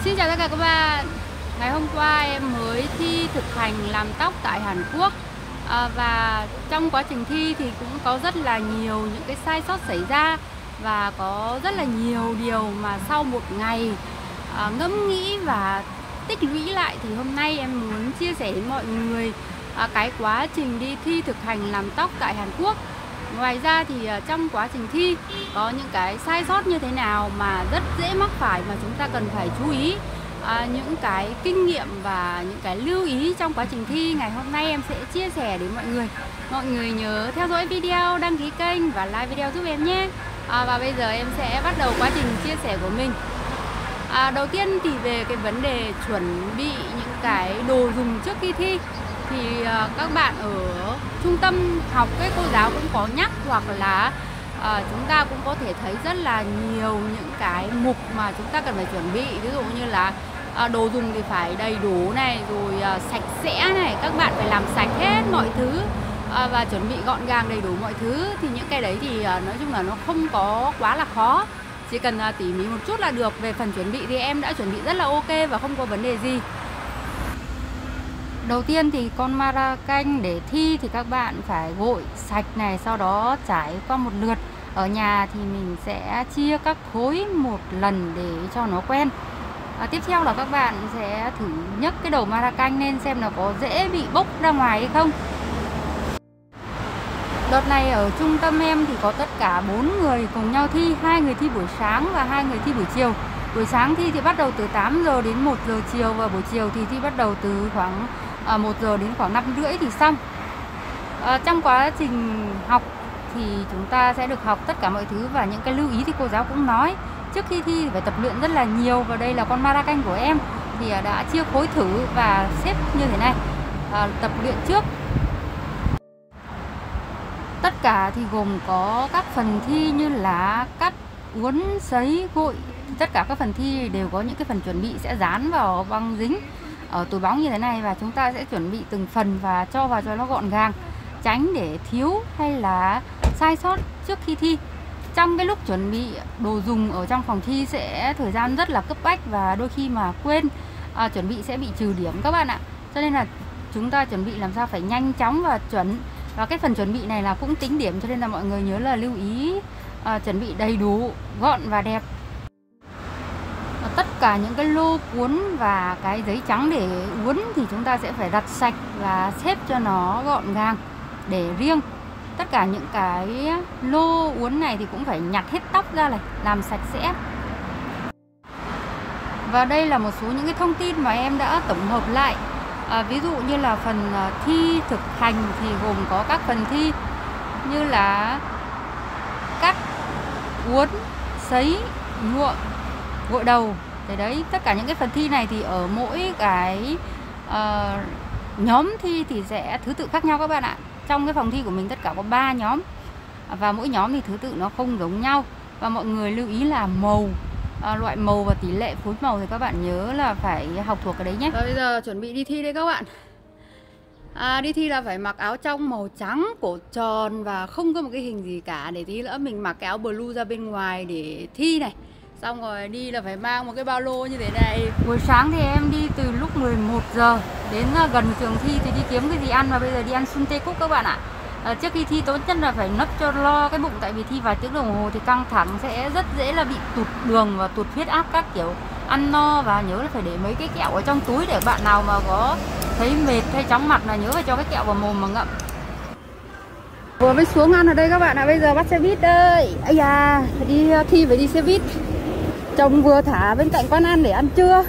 Xin chào tất cả các bạn. Ngày hôm qua em mới thi thực hành làm tóc tại Hàn Quốc, và trong quá trình thi thì cũng có rất là nhiều những cái sai sót xảy ra, và có rất là nhiều điều mà sau một ngày ngẫm nghĩ và tích lũy lại thì hôm nay em muốn chia sẻ đến mọi người cái quá trình đi thi thực hành làm tóc tại Hàn Quốc. Ngoài ra thì trong quá trình thi có những cái sai sót như thế nào mà rất dễ mắc phải mà chúng ta cần phải chú ý, những cái kinh nghiệm và những cái lưu ý trong quá trình thi ngày hôm nay em sẽ chia sẻ đến mọi người. Mọi người nhớ theo dõi video, đăng ký kênh và like video giúp em nhé. Và bây giờ em sẽ bắt đầu quá trình chia sẻ của mình. Đầu tiên thì về cái vấn đề chuẩn bị những cái đồ dùng trước khi thi thì các bạn ở trung tâm học cái cô giáo cũng có nhắc, hoặc là chúng ta cũng có thể thấy rất là nhiều những cái mục mà chúng ta cần phải chuẩn bị. Ví dụ như là đồ dùng thì phải đầy đủ này, rồi sạch sẽ này, các bạn phải làm sạch hết mọi thứ và chuẩn bị gọn gàng đầy đủ mọi thứ. Thì những cái đấy thì nói chung là nó không có quá là khó, chỉ cần tỉ mỉ một chút là được. Về phần chuẩn bị thì em đã chuẩn bị rất là ok và không có vấn đề gì. Đầu tiên thì con mara canh để thi thì các bạn phải gội sạch này, sau đó trải qua một lượt. Ở nhà thì mình sẽ chia các khối một lần để cho nó quen. Tiếp theo là các bạn sẽ thử nhấc cái đầu mara canh lên xem là có dễ bị bốc ra ngoài hay không. Đợt này ở trung tâm em thì có tất cả 4 người cùng nhau thi, 2 người thi buổi sáng và 2 người thi buổi chiều. Buổi sáng thi thì bắt đầu từ 8 giờ đến 1 giờ chiều, và buổi chiều thì thi bắt đầu từ khoảng 1 giờ đến khoảng 5 rưỡi thì xong. Trong quá trình học thì chúng ta sẽ được học tất cả mọi thứ, và những cái lưu ý thì cô giáo cũng nói trước khi thi thì phải tập luyện rất là nhiều. Và đây là con mara canh của em thì đã chia khối thử và xếp như thế này, tập luyện trước. Tất cả thì gồm có các phần thi như là cắt, uốn, sấy, gội. Tất cả các phần thi đều có những cái phần chuẩn bị sẽ dán vào băng dính ở túi bóng như thế này, và chúng ta sẽ chuẩn bị từng phần và cho vào cho nó gọn gàng, tránh để thiếu hay là sai sót trước khi thi. Trong cái lúc chuẩn bị đồ dùng ở trong phòng thi sẽ thời gian rất là cấp bách, và đôi khi mà quên chuẩn bị sẽ bị trừ điểm các bạn ạ. Cho nên là chúng ta chuẩn bị làm sao phải nhanh chóng và chuẩn. Và cái phần chuẩn bị này là cũng tính điểm, cho nên là mọi người nhớ là lưu ý chuẩn bị đầy đủ, gọn và đẹp. Tất cả những cái lô cuốn và cái giấy trắng để uốn thì chúng ta sẽ phải giặt sạch và xếp cho nó gọn gàng để riêng. Tất cả những cái lô uốn này thì cũng phải nhặt hết tóc ra này, làm sạch sẽ. Và đây là một số những cái thông tin mà em đã tổng hợp lại. Ví dụ như là phần thi thực hành thì gồm có các phần thi như là cắt, uốn, sấy, nhuộm, gội đầu. Thế đấy, tất cả những cái phần thi này thì ở mỗi cái nhóm thi thì sẽ thứ tự khác nhau các bạn ạ. Trong cái phòng thi của mình tất cả có 3 nhóm, và mỗi nhóm thì thứ tự nó không giống nhau. Và mọi người lưu ý là màu, loại màu và tỷ lệ phối màu thì các bạn nhớ là phải học thuộc cái đấy nhé. Rồi bây giờ chuẩn bị đi thi đây các bạn. Đi thi là phải mặc áo trong màu trắng, cổ tròn và không có một cái hình gì cả, để tí nữa mình mặc cái áo blue ra bên ngoài để thi này. Xong rồi đi là phải mang một cái ba lô như thế này. Buổi sáng thì em đi từ lúc 11 giờ đến gần trường thi thì đi kiếm cái gì ăn, và bây giờ đi ăn sundae cúc các bạn ạ. Trước khi thi tốt nhất là phải nấp cho lo cái bụng, tại vì thi vài tiếng đồng hồ thì căng thẳng sẽ rất dễ là bị tụt đường và tụt huyết áp các kiểu. Ăn no và nhớ là phải để mấy cái kẹo ở trong túi, để bạn nào mà có thấy mệt hay chóng mặt là nhớ phải cho cái kẹo vào mồm mà ngậm. Vừa mới xuống ăn ở đây các bạn ạ, bây giờ bắt xe buýt đây. Ây da, đi thi phải đi xe buýt. Chồng vừa thả bên cạnh quán ăn để ăn trưa.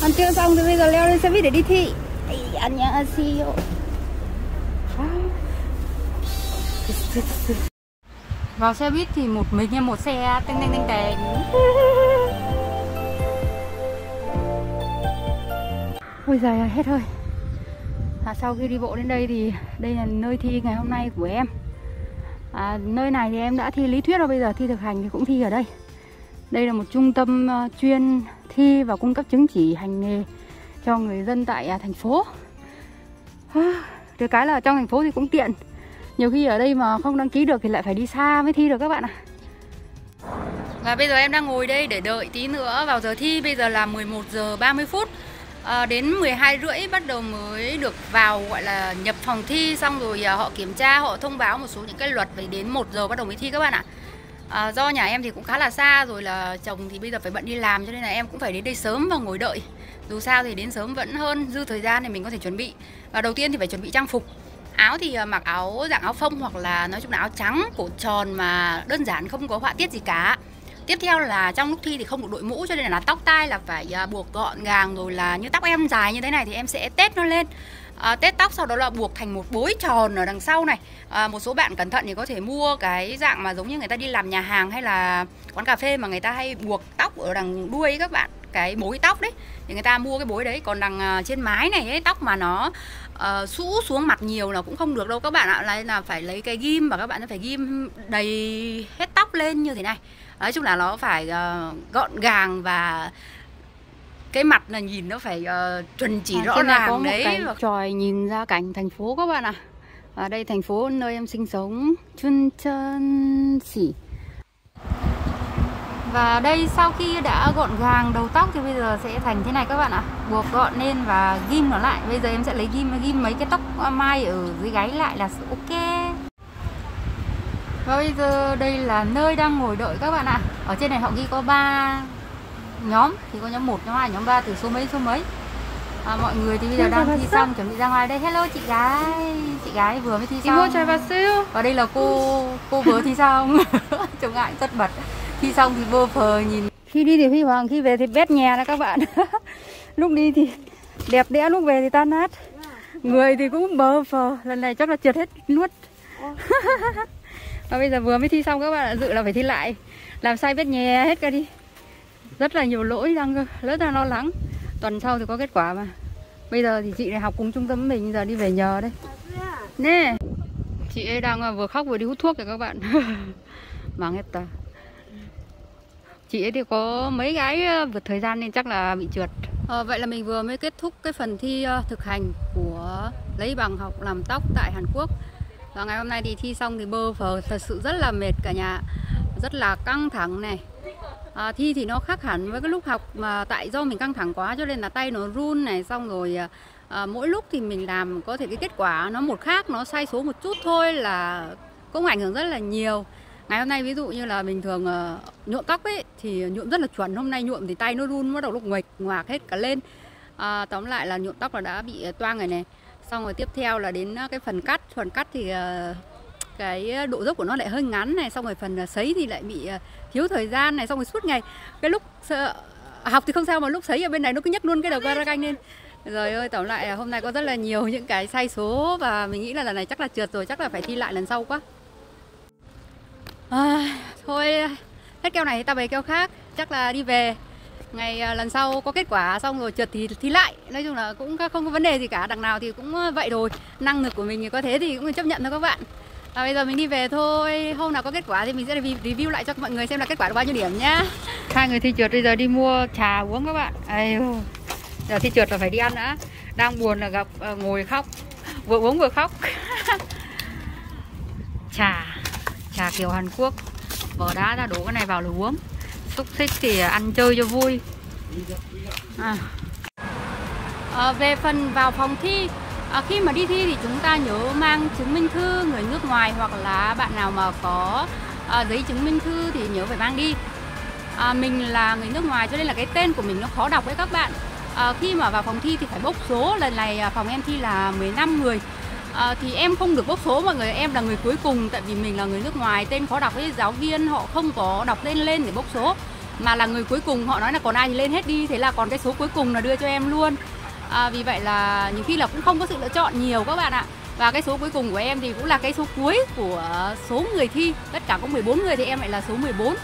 Ăn trưa xong thì bây giờ leo lên xe buýt để đi thi. 안녕하세요. Vào xe buýt thì một mình em một xe teng teng teng teng. Ôi giời ơi, hết hơi. Sau khi đi bộ đến đây thì đây là nơi thi ngày hôm nay của em. Nơi này thì em đã thi lý thuyết rồi, bây giờ thi thực hành thì cũng thi ở đây. Đây là một trung tâm chuyên thi và cung cấp chứng chỉ hành nghề cho người dân tại thành phố. Được cái là trong thành phố thì cũng tiện. Nhiều khi ở đây mà không đăng ký được thì lại phải đi xa mới thi được các bạn ạ. Và bây giờ em đang ngồi đây để đợi tí nữa vào giờ thi. Bây giờ là 11 giờ 30 phút. Đến 12 rưỡi bắt đầu mới được vào, gọi là nhập phòng thi. Xong rồi họ kiểm tra, họ thông báo một số những cái luật. Phải đến 1 giờ bắt đầu mới thi các bạn ạ. Do nhà em thì cũng khá là xa, rồi là chồng thì bây giờ phải bận đi làm, cho nên là em cũng phải đến đây sớm và ngồi đợi. Dù sao thì đến sớm vẫn hơn, dư thời gian thì mình có thể chuẩn bị. Và đầu tiên thì phải chuẩn bị trang phục. Áo thì mặc áo dạng áo phông, hoặc là nói chung là áo trắng cổ tròn mà đơn giản, không có họa tiết gì cả. Tiếp theo là trong lúc thi thì không được đội mũ, cho nên là tóc tai là phải buộc gọn gàng. Rồi là như tóc em dài như thế này thì em sẽ tết nó lên, tết tóc, sau đó là buộc thành một bối tròn ở đằng sau này. Một số bạn cẩn thận thì có thể mua cái dạng mà giống như người ta đi làm nhà hàng hay là quán cà phê mà người ta hay buộc tóc ở đằng đuôi ấy các bạn, cái bối tóc đấy, thì người ta mua cái bối đấy. Còn đằng trên mái này ấy, tóc mà nó xũ xuống mặt nhiều là cũng không được đâu các bạn ạ. Là phải lấy cái ghim và các bạn sẽ phải ghim đầy hết tóc lên như thế này. Nói chung là nó phải gọn gàng và cái mặt là nhìn nó phải chuẩn chỉ rõ ràng. Có đấy, một cái chòi nhìn ra cảnh thành phố các bạn ạ. Ở đây thành phố nơi em sinh sống, Chuncheonsi. Và đây sau khi đã gọn gàng đầu tóc thì bây giờ sẽ thành thế này các bạn ạ. Buộc gọn lên và ghim nó lại. Bây giờ em sẽ lấy ghim mấy cái tóc mai ở dưới gáy lại là ok. Và bây giờ đây là nơi đang ngồi đợi các bạn ạ. Ở trên này họ ghi có 3 nhóm, thì có nhóm 1, nhóm 2, nhóm 3 từ số mấy. Mọi người thì bây giờ đang thi xong, chuẩn bị ra ngoài đây. Hello chị gái vừa mới thi xong. Và đây là cô vừa thi xong. Trông ngại rất bật. Thi xong thì bơ phờ nhìn. Khi đi thì huy hoàng, khi về thì bét nhè đó các bạn. Lúc đi thì đẹp đẽ, lúc về thì tan nát. Người thì cũng bơ phờ, lần này chắc là trượt hết nuốt. Và bây giờ vừa mới thi xong các bạn ạ, dự là phải thi lại. Làm sai bét nhè hết cả đi. Rất là nhiều lỗi, đang rất là lo lắng. Tuần sau thì có kết quả mà. Bây giờ thì chị này học cùng trung tâm mình, giờ đi về nhờ đây. Nè, chị ấy đang vừa khóc vừa đi hút thuốc rồi các bạn. Mang hết ta. Chị ấy thì có mấy gái vượt thời gian nên chắc là bị trượt. Vậy là mình vừa mới kết thúc cái phần thi thực hành của lấy bằng học làm tóc tại Hàn Quốc. Và ngày hôm nay thì thi xong thì bơ phờ, thật sự rất là mệt cả nhà. Rất là căng thẳng này. Thi thì nó khác hẳn với cái lúc học, mà tại do mình căng thẳng quá cho nên là tay nó run này. Xong rồi mỗi lúc thì mình làm có thể cái kết quả nó một khác, nó sai số một chút thôi là cũng ảnh hưởng rất là nhiều. Ngày hôm nay ví dụ như là bình thường nhuộm tóc ấy thì nhuộm rất là chuẩn. Hôm nay nhuộm thì tay nó run, bắt đầu lúc nguệch ngoạc hết cả lên. Tóm lại là nhuộm tóc là đã bị toang rồi này. Xong rồi tiếp theo là đến cái phần cắt. Phần cắt thì cái độ dốc của nó lại hơi ngắn này. Xong rồi phần sấy thì lại bị thiếu thời gian này. Xong rồi suốt ngày cái lúc học thì không sao, mà lúc sấy ở bên này nó cứ nhấc luôn cái đầu ca ra canh lên. Rồi ơi, tóm lại hôm nay có rất là nhiều những cái sai số. Và mình nghĩ là lần này chắc là trượt rồi, chắc là phải thi lại lần sau quá. Thôi hết keo này ta về keo khác. Chắc là đi về. Ngày lần sau có kết quả xong rồi trượt thì thi lại. Nói chung là cũng không có vấn đề gì cả. Đằng nào thì cũng vậy rồi. Năng lực của mình thì có thế thì cũng chấp nhận thôi các bạn. Bây giờ mình đi về thôi. Hôm nào có kết quả thì mình sẽ review lại cho mọi người xem là kết quả được bao nhiêu điểm nhá. Hai người thi trượt bây giờ đi mua trà uống các bạn. Giờ thi trượt là phải đi ăn đã. Đang buồn là gặp ngồi khóc. Vừa uống vừa khóc. Trà kiểu Hàn Quốc. Vỏ đá ra đổ cái này vào là uống. Xúc xích thì ăn chơi cho vui. Về phần vào phòng thi, khi mà đi thi thì chúng ta nhớ mang chứng minh thư người nước ngoài, hoặc là bạn nào mà có giấy chứng minh thư thì nhớ phải mang đi. Mình là người nước ngoài cho nên là cái tên của mình nó khó đọc với các bạn. Khi mà vào phòng thi thì phải bốc số. Lần này phòng em thi là 15 người. Thì em không được bốc số mọi người, em là người cuối cùng. Tại vì mình là người nước ngoài, tên khó đọc với giáo viên họ không có đọc tên lên để bốc số, mà là người cuối cùng. Họ nói là còn ai thì lên hết đi. Thế là còn cái số cuối cùng là đưa cho em luôn. Vì vậy là nhiều khi là cũng không có sự lựa chọn nhiều các bạn ạ. Và cái số cuối cùng của em thì cũng là cái số cuối của số người thi. Tất cả có 14 người thì em lại là số 14.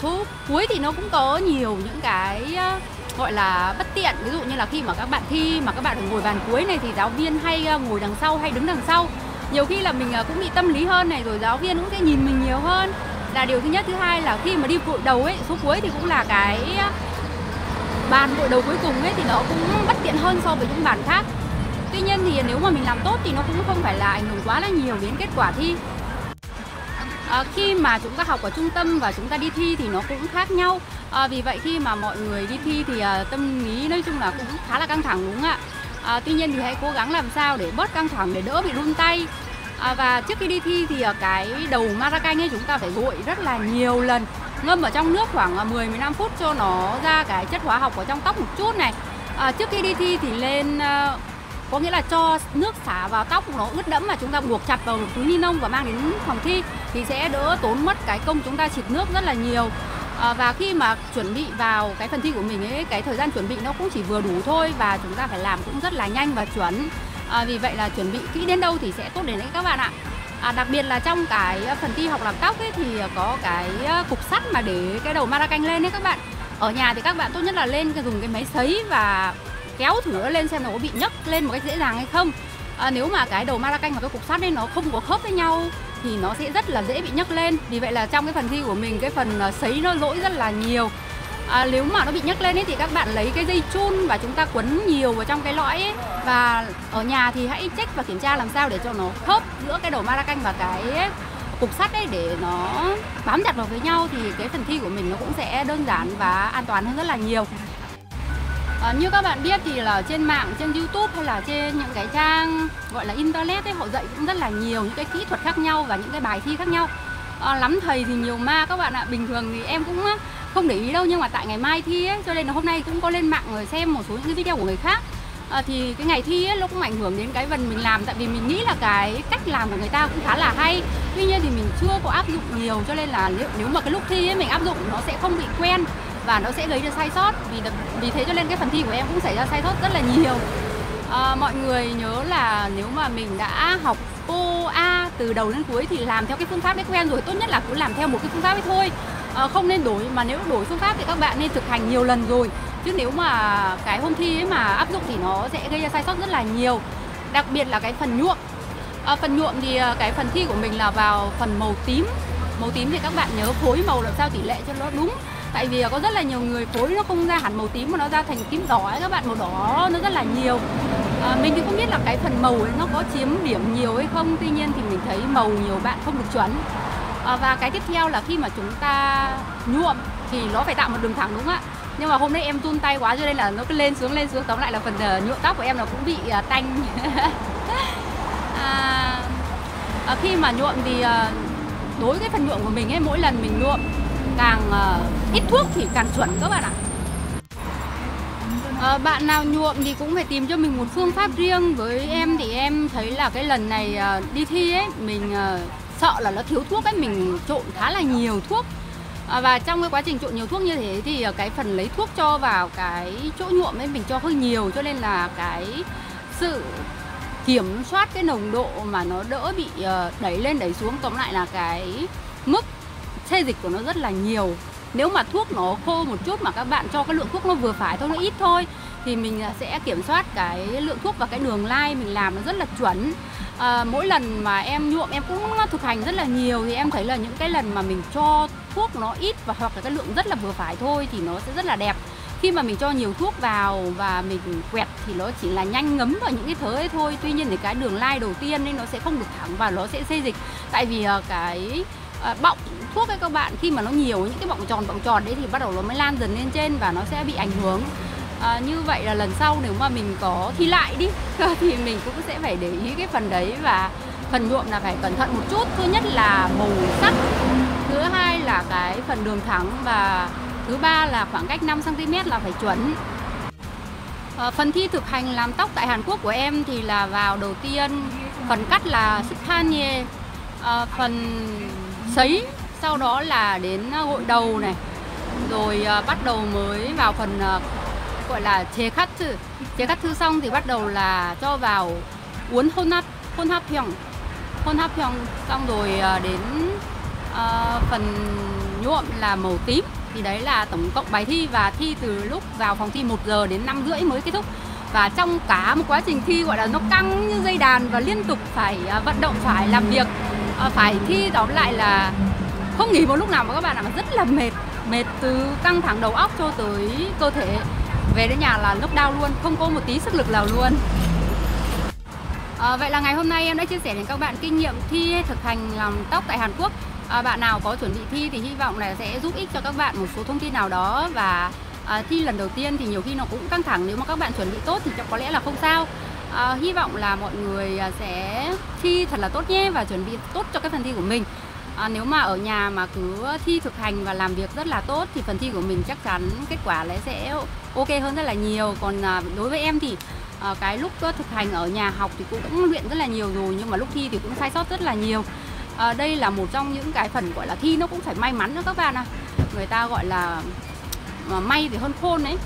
Số cuối thì nó cũng có nhiều những cái gọi là bất tiện. Ví dụ như là khi mà các bạn thi mà các bạn phải ngồi bàn cuối này thì giáo viên hay ngồi đằng sau hay đứng đằng sau. Nhiều khi là mình cũng bị tâm lý hơn này, rồi giáo viên cũng sẽ nhìn mình nhiều hơn. Là điều thứ nhất. Thứ hai là khi mà đi vội đầu ấy, số cuối thì cũng là cái bàn vội đầu cuối cùng ấy, thì nó cũng bất tiện hơn so với những bàn khác. Tuy nhiên thì nếu mà mình làm tốt thì nó cũng không phải là ảnh hưởng quá là nhiều đến kết quả thi. Khi mà chúng ta học ở trung tâm và chúng ta đi thi thì nó cũng khác nhau. Vì vậy khi mà mọi người đi thi thì tâm lý nói chung là cũng khá là căng thẳng, đúng không ạ? Tuy nhiên thì hãy cố gắng làm sao để bớt căng thẳng, để đỡ bị run tay. Và trước khi đi thi thì cái đầu maracanh ấy chúng ta phải gội rất là nhiều lần, ngâm ở trong nước khoảng 10-15 phút cho nó ra cái chất hóa học ở trong tóc một chút này. Trước khi đi thi thì lên có nghĩa là cho nước xả vào tóc nó ướt đẫm và chúng ta buộc chặt vào một túi ni lông và mang đến phòng thi thì sẽ đỡ tốn mất cái công chúng ta xịt nước rất là nhiều. Và khi mà chuẩn bị vào cái phần thi của mình ấy, cái thời gian chuẩn bị nó cũng chỉ vừa đủ thôi và chúng ta phải làm cũng rất là nhanh và chuẩn. Vì vậy là chuẩn bị kỹ đến đâu thì sẽ tốt đến đấy các bạn ạ. Đặc biệt là trong cái phần thi học làm tóc ấy thì có cái cục sắt mà để cái đầu maracanh lên đấy các bạn. Ở nhà thì các bạn tốt nhất là lên dùng cái máy sấy và kéo thử nó lên xem nó có bị nhấc lên một cách dễ dàng hay không. Nếu mà cái đầu maracanh và cái cục sắt ấy nó không có khớp với nhau thì nó sẽ rất là dễ bị nhấc lên. Vì vậy là trong cái phần thi của mình cái phần sấy nó lỗi rất là nhiều. Nếu mà nó bị nhấc lên ấy thì các bạn lấy cái dây chun và chúng ta quấn nhiều vào trong cái lõi ấy. Và ở nhà thì hãy check và kiểm tra làm sao để cho nó khớp giữa cái đầu maracanh và cái cục sắt ấy để nó bám chặt vào với nhau thì cái phần thi của mình nó cũng sẽ đơn giản và an toàn hơn rất là nhiều. Như các bạn biết thì là trên mạng, trên YouTube hay là trên những cái trang gọi là internet ấy, họ dạy cũng rất là nhiều những cái kỹ thuật khác nhau và những cái bài thi khác nhau. Lắm thầy thì nhiều ma các bạn ạ. Bình thường thì em cũng không để ý đâu, nhưng mà tại ngày mai thi ấy, cho nên là hôm nay cũng có lên mạng rồi xem một số những cái video của người khác. Thì cái ngày thi ấy, nó cũng ảnh hưởng đến cái phần mình làm, tại vì mình nghĩ là cái cách làm của người ta cũng khá là hay. Tuy nhiên thì mình chưa có áp dụng nhiều, cho nên là nếu mà cái lúc thi ấy mình áp dụng nó sẽ không bị quen và nó sẽ lấy được sai sót. Vì thế cho nên cái phần thi của em cũng xảy ra sai sót rất là nhiều. Mọi người nhớ là nếu mà mình đã học cô A từ đầu đến cuối thì làm theo cái phương pháp đấy quen rồi, tốt nhất là cứ làm theo một cái phương pháp ấy thôi. Không nên đổi, mà nếu đổi phương pháp thì các bạn nên thực hành nhiều lần rồi. Chứ nếu mà cái hôm thi ấy mà áp dụng thì nó sẽ gây ra sai sót rất là nhiều. Đặc biệt là cái phần nhuộm. Phần nhuộm thì cái phần thi của mình là vào phần màu tím. Màu tím thì các bạn nhớ phối màu làm sao tỷ lệ cho nó đúng. Tại vì có rất là nhiều người phối nó không ra hẳn màu tím mà nó ra thành tím đỏ ấy, các bạn, màu đỏ nó rất là nhiều. Mình thì không biết là cái phần màu ấy nó có chiếm điểm nhiều hay không, tuy nhiên thì mình thấy màu nhiều bạn không được chuẩn. Và cái tiếp theo là khi mà chúng ta nhuộm thì nó phải tạo một đường thẳng, đúng không ạ? Nhưng mà hôm nay em run tay quá cho nên là nó cứ lên xuống, tóm lại là phần nhuộm tóc của em nó cũng bị tanh. Khi mà nhuộm thì đối với phần nhuộm của mình ấy, mỗi lần mình nhuộm càng ít thuốc thì càng chuẩn các bạn ạ. Bạn nào nhuộm thì cũng phải tìm cho mình một phương pháp riêng. Với em thì em thấy là cái lần này đi thi ấy, mình sợ là nó thiếu thuốc ấy, mình trộn khá là nhiều thuốc. Và trong cái quá trình trộn nhiều thuốc như thế thì cái phần lấy thuốc cho vào cái chỗ nhuộm ấy mình cho hơi nhiều, cho nên là cái sự kiểm soát cái nồng độ mà nó đỡ bị đẩy lên đẩy xuống, tóm lại là cái mức xê dịch của nó rất là nhiều. Nếu mà thuốc nó khô một chút mà các bạn cho cái lượng thuốc nó vừa phải thôi, nó ít thôi, thì mình sẽ kiểm soát cái lượng thuốc và cái đường lai mình làm nó rất là chuẩn. Mỗi lần mà em nhuộm em cũng thực hành rất là nhiều thì em thấy là những cái lần mà mình cho thuốc nó ít và hoặc là cái lượng rất là vừa phải thôi thì nó sẽ rất là đẹp. Khi mà mình cho nhiều thuốc vào và mình quẹt thì nó chỉ là nhanh ngấm vào những cái thớ ấy thôi. Tuy nhiên thì cái đường lai đầu tiên ấy nó sẽ không được thẳng và nó sẽ xê dịch. Tại vì cái bọng thuốc ấy các bạn, khi mà nó nhiều những cái bọng tròn đấy thì bắt đầu nó mới lan dần lên trên và nó sẽ bị ảnh hưởng. Như vậy là lần sau nếu mà mình có thi lại đi thì mình cũng sẽ phải để ý cái phần đấy. Và phần nhuộm là phải cẩn thận một chút. Thứ nhất là màu sắc, thứ hai là cái phần đường thẳng, và thứ ba là khoảng cách 5 cm là phải chuẩn. Phần thi thực hành làm tóc tại Hàn Quốc của em thì là vào đầu tiên phần cắt là 스파니에, phần sấy, sau đó là đến gội đầu này, rồi bắt đầu mới vào phần gọi là chế cắt thư xong thì bắt đầu là cho vào uốn 혼합형 xong rồi đến phần nhuộm là màu tím. Thì đấy là tổng cộng bài thi, và thi từ lúc vào phòng thi 1 giờ đến 5 rưỡi mới kết thúc. Và trong cả một quá trình thi gọi là nó căng như dây đàn và liên tục phải vận động, phải làm việc, phải thi, tóm lại là không nghỉ một lúc nào mà các bạn ạ, mà rất là mệt từ căng thẳng đầu óc cho tới cơ thể. Về đến nhà là knockdown luôn, không có một tí sức lực nào luôn. Vậy là ngày hôm nay em đã chia sẻ đến các bạn kinh nghiệm thi thực hành làm tóc tại Hàn Quốc. bạn nào có chuẩn bị thi thì hy vọng là sẽ giúp ích cho các bạn một số thông tin nào đó. Và thi lần đầu tiên thì nhiều khi nó cũng căng thẳng, nếu mà các bạn chuẩn bị tốt thì có lẽ là không sao. Hy vọng là mọi người sẽ thi thật là tốt nhé và chuẩn bị tốt cho cái phần thi của mình. Nếu mà ở nhà mà cứ thi thực hành và làm việc rất là tốt thì phần thi của mình chắc chắn kết quả sẽ ok hơn rất là nhiều. Còn đối với em thì cái lúc thực hành ở nhà học thì cũng luyện rất là nhiều rồi, nhưng mà lúc thi thì cũng sai sót rất là nhiều. Đây là một trong những cái phần gọi là thi nó cũng phải may mắn đó các bạn ạ. Người ta gọi là may thì hơn khôn đấy.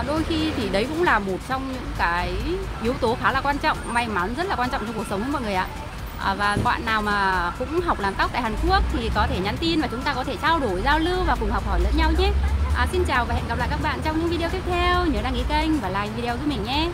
Đôi khi thì đấy cũng là một trong những cái yếu tố khá là quan trọng, may mắn rất là quan trọng trong cuộc sống ấy mọi người ạ. Và bạn nào mà cũng học làm tóc tại Hàn Quốc thì có thể nhắn tin và chúng ta có thể trao đổi, giao lưu và cùng học hỏi lẫn nhau nhé. Xin chào và hẹn gặp lại các bạn trong những video tiếp theo. Nhớ đăng ký kênh và like video giúp mình nhé.